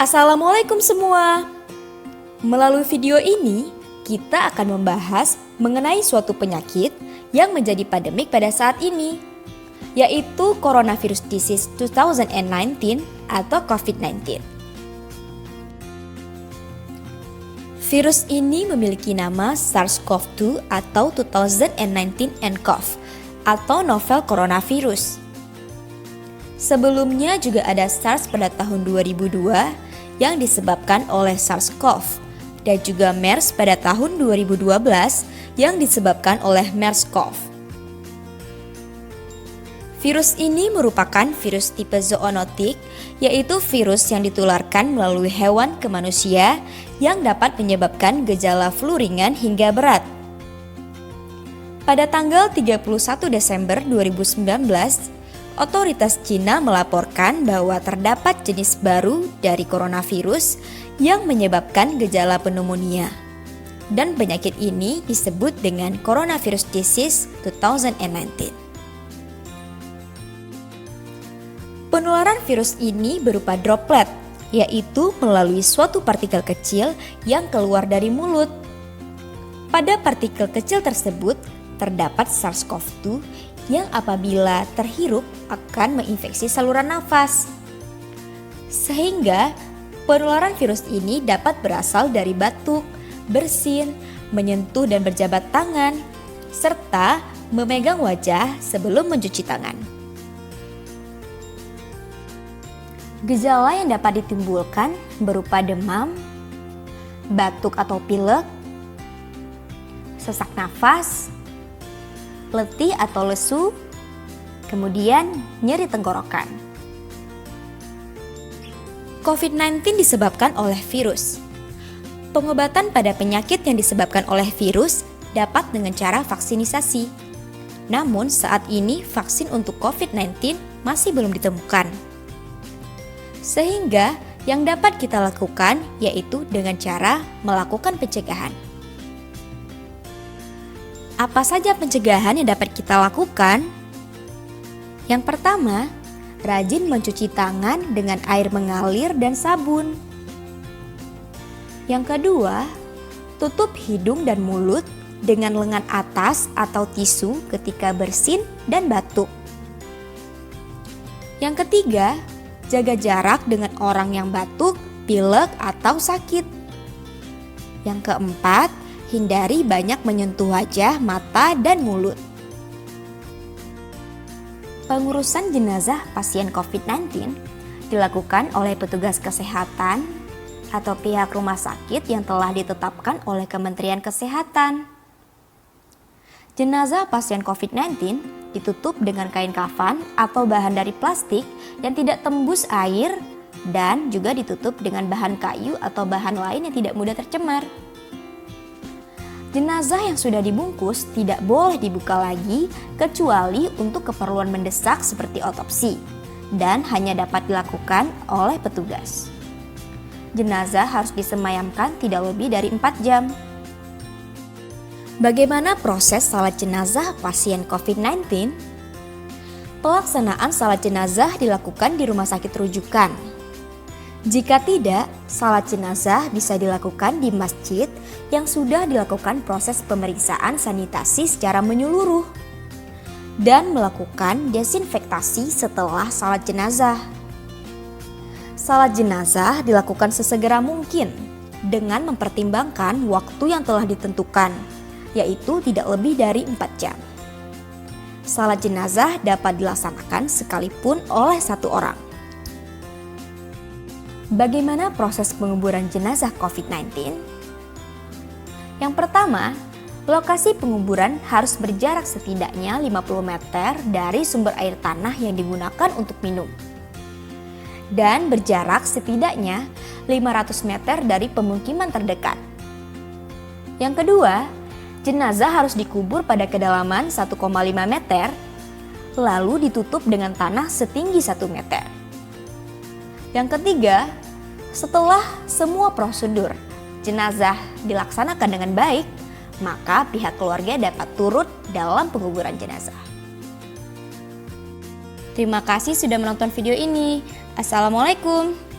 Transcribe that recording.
Assalamualaikum semua. Melalui video ini, kita akan membahas mengenai suatu penyakit yang menjadi pandemik pada saat ini, yaitu Coronavirus Disease 2019 atau COVID-19. Virus ini memiliki nama SARS-CoV-2 atau 2019 nCoV atau novel coronavirus. Sebelumnya juga ada SARS pada tahun 2002 yang disebabkan oleh SARS-CoV dan juga MERS pada tahun 2012 yang disebabkan oleh MERS-CoV. Virus ini merupakan virus tipe zoonotik, yaitu virus yang ditularkan melalui hewan ke manusia yang dapat menyebabkan gejala flu ringan hingga berat. Pada tanggal 31 Desember 2019, otoritas Cina melaporkan bahwa terdapat jenis baru dari coronavirus yang menyebabkan gejala pneumonia. Dan penyakit ini disebut dengan Coronavirus Disease 2019. Penularan virus ini berupa droplet, yaitu melalui suatu partikel kecil yang keluar dari mulut. Pada partikel kecil tersebut terdapat SARS-CoV-2 yang apabila terhirup akan menginfeksi saluran nafas. Sehingga penularan virus ini dapat berasal dari batuk, bersin, menyentuh dan berjabat tangan, serta memegang wajah sebelum mencuci tangan. Gejala yang dapat ditimbulkan berupa demam, batuk atau pilek, sesak nafas, letih atau lesu, kemudian nyeri tenggorokan. COVID-19 disebabkan oleh virus. Pengobatan pada penyakit yang disebabkan oleh virus dapat dengan cara vaksinisasi. Namun saat ini vaksin untuk COVID-19 masih belum ditemukan. Sehingga yang dapat kita lakukan yaitu dengan cara melakukan pencegahan. Apa saja pencegahan yang dapat kita lakukan? Yang pertama, rajin mencuci tangan dengan air mengalir dan sabun. Yang kedua, tutup hidung dan mulut dengan lengan atas atau tisu ketika bersin dan batuk. Yang ketiga, jaga jarak dengan orang yang batuk, pilek, atau sakit. Yang keempat, hindari banyak menyentuh wajah, mata, dan mulut. Pengurusan jenazah pasien COVID-19 dilakukan oleh petugas kesehatan atau pihak rumah sakit yang telah ditetapkan oleh Kementerian Kesehatan. Jenazah pasien COVID-19 ditutup dengan kain kafan atau bahan dari plastik yang tidak tembus air dan juga ditutup dengan bahan kayu atau bahan lain yang tidak mudah tercemar. Jenazah yang sudah dibungkus tidak boleh dibuka lagi kecuali untuk keperluan mendesak seperti otopsi dan hanya dapat dilakukan oleh petugas. Jenazah harus disemayamkan tidak lebih dari 4 jam. Bagaimana proses salat jenazah pasien COVID-19? Pelaksanaan salat jenazah dilakukan di rumah sakit rujukan. Jika tidak, salat jenazah bisa dilakukan di masjid yang sudah dilakukan proses pemeriksaan sanitasi secara menyeluruh dan melakukan desinfektasi setelah salat jenazah. Salat jenazah dilakukan sesegera mungkin dengan mempertimbangkan waktu yang telah ditentukan, yaitu tidak lebih dari 4 jam. Salat jenazah dapat dilaksanakan sekalipun oleh 1 orang. Bagaimana proses penguburan jenazah COVID-19? Yang pertama, lokasi penguburan harus berjarak setidaknya 50 meter dari sumber air tanah yang digunakan untuk minum. Dan berjarak setidaknya 500 meter dari pemukiman terdekat. Yang kedua, jenazah harus dikubur pada kedalaman 1,5 meter, lalu ditutup dengan tanah setinggi 1 meter. Yang ketiga, setelah semua prosedur jenazah dilaksanakan dengan baik, maka pihak keluarga dapat turut dalam penguburan jenazah. Terima kasih sudah menonton video ini. Assalamualaikum.